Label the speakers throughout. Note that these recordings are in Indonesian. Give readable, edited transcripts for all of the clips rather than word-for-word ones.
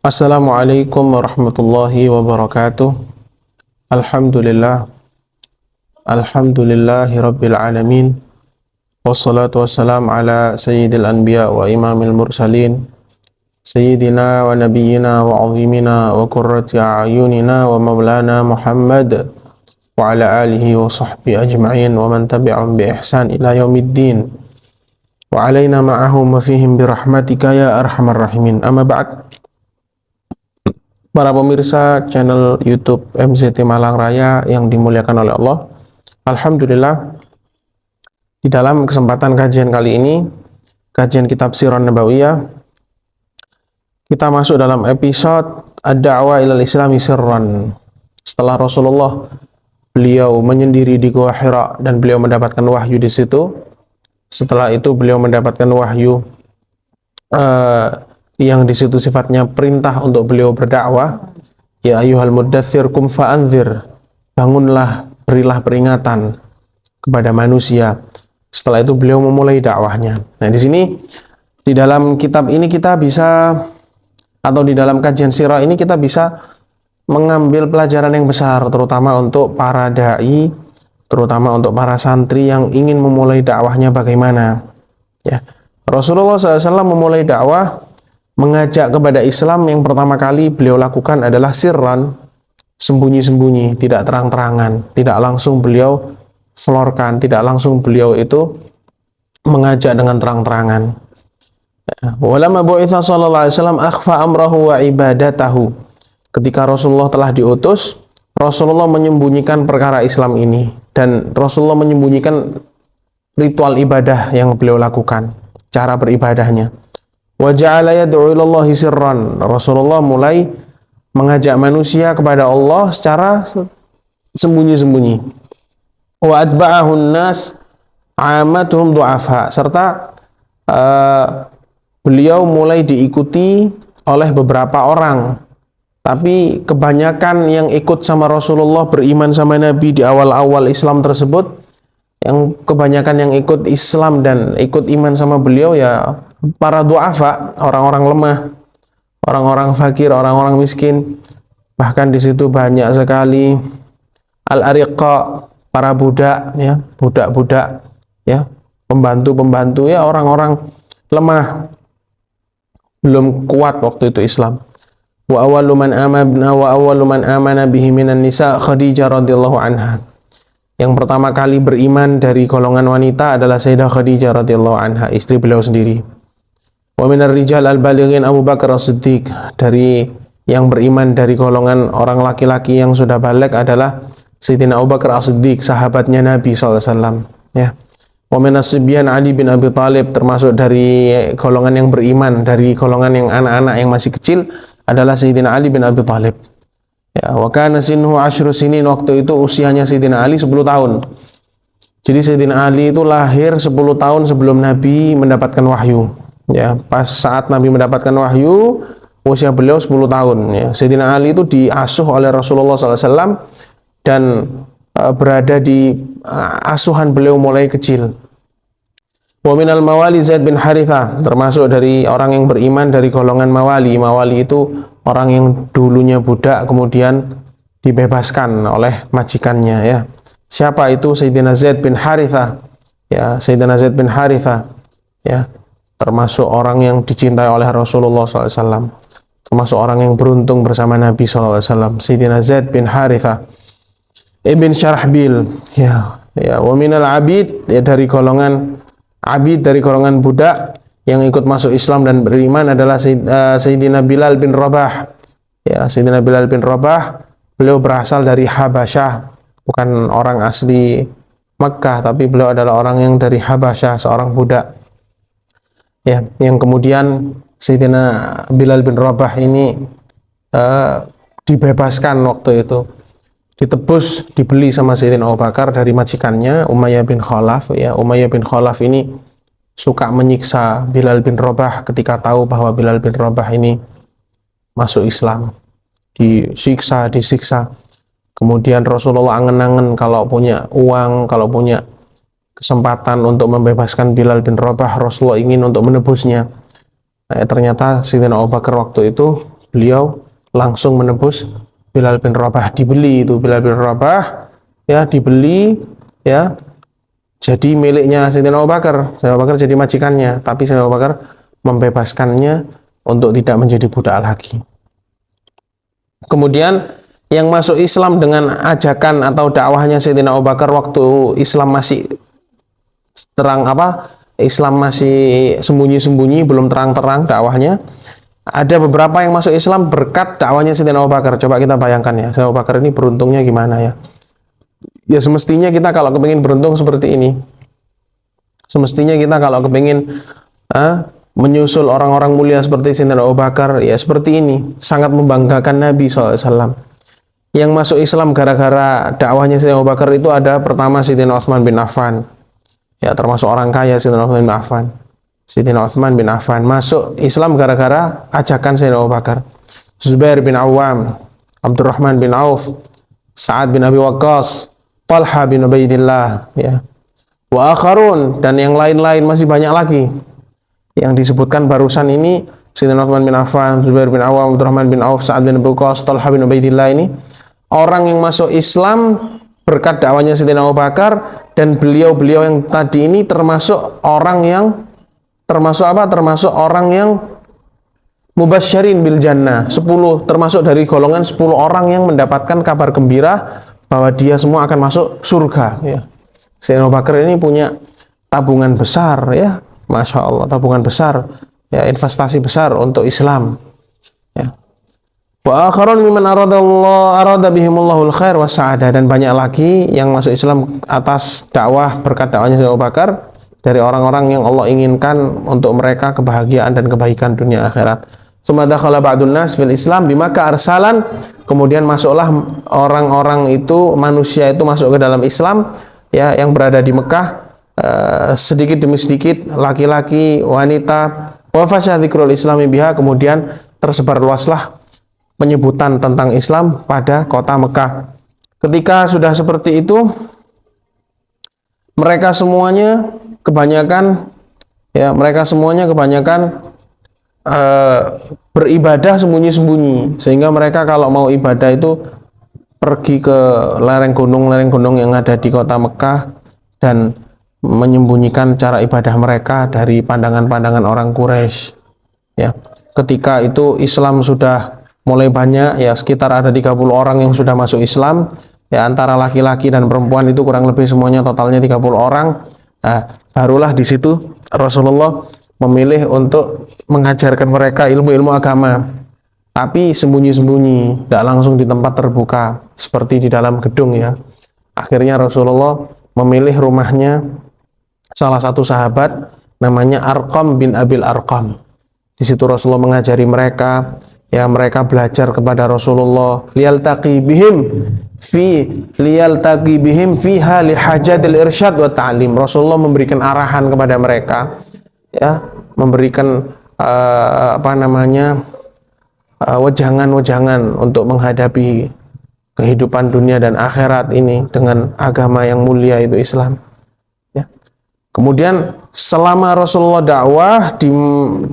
Speaker 1: Assalamualaikum warahmatullahi wabarakatuh. Alhamdulillah. Alhamdulillahi rabbil alamin. Wassalatu wassalam ala sayyidil anbiya wa imamil mursalin. Sayyidina wa nabiyyina wa azimina wa qurrati a'yunina wa maulana Muhammad wa ala alihi wa sahbihi ajma'in wa man tabi'ahum bi ihsan ila yaumiddin. Wa alaina ma'ahum wa fihim birahmatika ya arhamar rahimin. Amma ba'd. Para pemirsa channel YouTube MZT Malang Raya yang dimuliakan oleh Allah, alhamdulillah di dalam kesempatan kajian kali ini, kajian kitab Sirah Nabawiyah, kita masuk dalam episode Ad-Da'wah ilal Islami Sirran. Setelah Rasulullah beliau menyendiri di Gua Hira dan beliau mendapatkan wahyu di situ. Setelah itu beliau mendapatkan wahyu yang di situ sifatnya perintah untuk beliau berdakwah. Ya ayyuhal muddatsir kum fa'anzir, bangunlah, berilah peringatan kepada manusia. Setelah itu beliau memulai dakwahnya. Nah, di sini di dalam kitab ini kita bisa, atau di dalam kajian sirah ini kita bisa mengambil pelajaran yang besar, terutama untuk para dai, terutama untuk para santri yang ingin memulai dakwahnya bagaimana. Ya, Rasulullah SAW memulai dakwah, mengajak kepada Islam, yang pertama kali beliau lakukan adalah sirran, sembunyi-sembunyi, tidak terang-terangan, tidak langsung beliau florkan, tidak langsung beliau itu mengajak dengan terang-terangan. Walamma bu'itsa sallallahu alaihi wasallam akhfa amrahu wa ibadatahu. Ketika Rasulullah telah diutus, Rasulullah menyembunyikan perkara Islam ini, dan Rasulullah menyembunyikan ritual ibadah yang beliau lakukan, cara beribadahnya. Wa ja'ala yad'u ilallahi sirran. Rasulullah mulai mengajak manusia kepada Allah secara sembunyi-sembunyi. Wa atba'ahun nas 'amatuhum du'afa, serta beliau mulai diikuti oleh beberapa orang, tapi kebanyakan yang ikut sama Rasulullah, beriman sama Nabi di awal-awal Islam tersebut, yang kebanyakan yang ikut Islam dan ikut iman sama beliau ya para du'afa, orang-orang lemah, orang-orang fakir, orang-orang miskin. Bahkan di situ banyak sekali al-ariqa, para budak, ya, budak-budak, ya, pembantu-pembantu, ya, orang-orang lemah, belum kuat waktu itu Islam. Wa awwalu man amana bihi minan nisa Khadijah radhiyallahu anha. Yang pertama kali beriman dari golongan wanita adalah Sayyidah Khadijah radhiyallahu anha, istri beliau sendiri. Wa minar rijal al-balighin Abu Bakar As-Siddiq. Dari yang beriman dari golongan orang laki-laki yang sudah baligh adalah Sayyidina Abu Bakar As-Siddiq, sahabatnya Nabi SAW. Ya. Wa minas sibyan Ali bin Abi Thalib, termasuk dari golongan yang beriman, dari golongan yang anak-anak yang masih kecil adalah Sayyidina Ali bin Abi Thalib. Ya, wa kana sinhu 10 sinin, waktu itu usianya Sayyidina Ali 10 tahun. Jadi Sayyidina Ali itu lahir 10 tahun sebelum Nabi mendapatkan wahyu. Ya, pas saat Nabi mendapatkan wahyu, usia beliau 10 tahun. Ya, Sayyidina Ali itu diasuh oleh Rasulullah SAW dan berada di asuhan beliau mulai kecil. Wa minal mawali Zaid bin Harithah, termasuk dari orang yang beriman dari golongan mawali. Mawali itu orang yang dulunya budak kemudian dibebaskan oleh majikannya, ya. Siapa itu? Sayyidina Zaid bin Harithah. Ya, Sayyidina Zaid bin Harithah, ya, termasuk orang yang dicintai oleh Rasulullah SAW, termasuk orang yang beruntung bersama Nabi SAW. Sayyidina Zaid bin Harithah ibn Syarahbil, ya, ya. Wa minal abid, ya, dari golongan abid, dari golongan budak yang ikut masuk Islam dan beriman adalah Sayyidina Bilal bin Rabah. Ya, Sayyidina Bilal bin Rabah, beliau berasal dari Habasyah, bukan orang asli Makkah, tapi beliau adalah orang yang dari Habasyah, seorang budak. Ya, yang kemudian Sayyidina Bilal bin Rabah ini dibebaskan waktu itu, ditebus, dibeli sama Sayyidina Abu Bakar dari majikannya Umayyah bin Khalaf. Ya, Umayyah bin Khalaf ini suka menyiksa Bilal bin Rabah ketika tahu bahwa Bilal bin Rabah ini masuk Islam. Disiksa. Kemudian Rasulullah angen-angen kalau punya uang, kalau punya kesempatan untuk membebaskan Bilal bin Rabah, Rasulullah ingin untuk menebusnya. Ternyata Sayyidina Abu Bakar waktu itu beliau langsung menebus Bilal bin Rabah. Dibeli itu Bilal bin Rabah, ya, dibeli, ya, jadi miliknya Sayyidina Abu Bakar. Sayyidina Abu Bakar jadi majikannya, tapi Sayyidina Abu Bakar membebaskannya untuk tidak menjadi budak lagi. Kemudian yang masuk Islam dengan ajakan atau dakwahnya Sayyidina Abu Bakar waktu Islam masih terang, Islam masih sembunyi-sembunyi, belum terang-terang dakwahnya. Ada beberapa yang masuk Islam berkat dakwahnya Sayyidina Abu Bakar. Coba kita bayangkan ya, Sayyidina Abu Bakar ini beruntungnya gimana ya. Ya semestinya kita kalau kepingin beruntung seperti ini, semestinya kita kalau kepingin menyusul orang-orang mulia seperti Sayyidina Abu Bakar, ya seperti ini, sangat membanggakan Nabi SAW. Yang masuk Islam gara-gara dakwahnya Sayyidina Abu Bakar itu ada pertama Sayyidina Utsman bin Affan, ya termasuk orang kaya. Sayyidina Utsman bin Affan, Sayyidina Utsman bin Affan masuk Islam gara-gara ajakan Sayyidina Abu Bakar. Zubair bin Awam, Abdurrahman bin Auf, Sa'ad bin Abi Waqqas, Talha bin Ubaidillah, ya, wa akharun, dan yang lain-lain masih banyak lagi. Yang disebutkan barusan ini Sayyidina Utsman bin Affan, Zubair bin Awam, Abdurrahman bin Auf, Sa'ad bin Abi Waqqas, Talha bin Ubaidillah, ini orang yang masuk Islam berkat dakwahnya Sayyidina Abu Bakar, dan beliau-beliau yang tadi ini termasuk orang yang termasuk orang yang mubasysyirin bil jannah, 10, termasuk dari golongan 10 orang yang mendapatkan kabar gembira bahwa dia semua akan masuk surga, ya. Sayyidina Abu Bakar ini punya tabungan besar, ya, Masya Allah, tabungan besar, ya, investasi besar untuk Islam, ya. Wa akharun mimman arada bihimullahu khair wa sa'adah, dan banyak lagi yang masuk Islam atas dakwah berkat dakwahnya Sayyidina Abu Bakar, dari orang-orang yang Allah inginkan untuk mereka kebahagiaan dan kebaikan dunia akhirat. Tsumma dakhala ba'dun nas fil Islam bimaka arsalan, kemudian masuklah orang-orang itu, manusia itu masuk ke dalam Islam, ya, yang berada di Mekah, sedikit demi sedikit, laki-laki, wanita, wa fasya dzikrul islami biha, kemudian tersebar luaslah penyebutan tentang Islam pada kota Mekah. Ketika sudah seperti itu, mereka semuanya kebanyakan beribadah sembunyi-sembunyi, sehingga mereka kalau mau ibadah itu pergi ke lereng gunung yang ada di kota Mekah dan menyembunyikan cara ibadah mereka dari pandangan-pandangan orang Quraisy, ya. Ketika itu Islam sudah mulai banyak, ya, sekitar ada 30 orang yang sudah masuk Islam, ya, antara laki-laki dan perempuan itu kurang lebih semuanya totalnya 30 orang. Nah, barulah di situ Rasulullah memilih untuk mengajarkan mereka ilmu-ilmu agama, tapi sembunyi-sembunyi, tidak langsung di tempat terbuka seperti di dalam gedung, ya. Akhirnya Rasulullah memilih rumahnya salah satu sahabat namanya Arqam bin Abil Arqam. Di situ Rasulullah mengajari mereka, ya, mereka belajar kepada Rasulullah, liyaltaqi bihim fiha lihajatil irsyad wa ta'lim. Rasulullah memberikan arahan kepada mereka, ya, memberikan wejangan-wejangan untuk menghadapi kehidupan dunia dan akhirat ini dengan agama yang mulia itu Islam, ya. Kemudian selama Rasulullah dakwah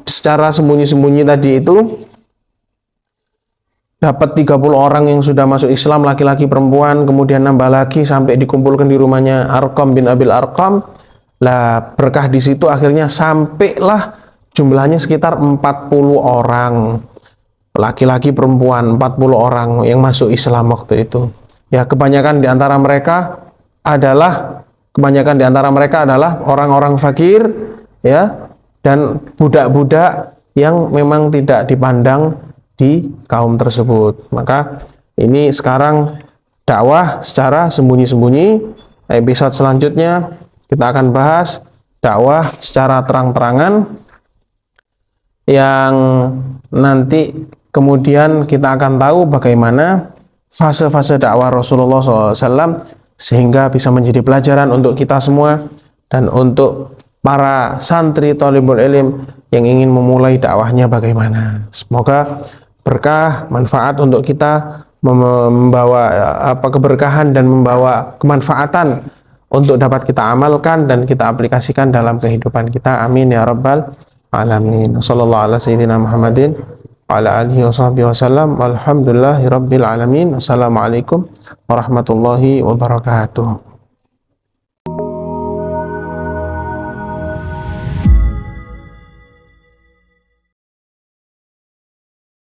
Speaker 1: secara sembunyi-sembunyi tadi itu, dapat 30 orang yang sudah masuk Islam, laki-laki perempuan, kemudian nambah lagi sampai dikumpulkan di rumahnya Arqam bin Abil Arqam. Lah, berkah di situ akhirnya sampailah jumlahnya sekitar 40 orang. Laki-laki perempuan 40 orang yang masuk Islam waktu itu. Ya, kebanyakan di antara mereka adalah orang-orang fakir, ya, dan budak-budak yang memang tidak dipandang di kaum tersebut. Maka ini sekarang dakwah secara sembunyi-sembunyi. Episode selanjutnya kita akan bahas dakwah secara terang-terangan, yang nanti kemudian kita akan tahu bagaimana fase-fase dakwah Rasulullah SAW, sehingga bisa menjadi pelajaran untuk kita semua dan untuk para santri thalibul ilm yang ingin memulai dakwahnya bagaimana. Semoga berkah, manfaat untuk kita, membawa keberkahan dan membawa kemanfaatan untuk dapat kita amalkan dan kita aplikasikan dalam kehidupan kita. Amin ya rabbal alamin. Sallallahu ala sayyidina Muhammadin wa ala alihi wasallam. Alhamdulillahirabbil alamin. Assalamualaikum warahmatullahi wabarakatuh.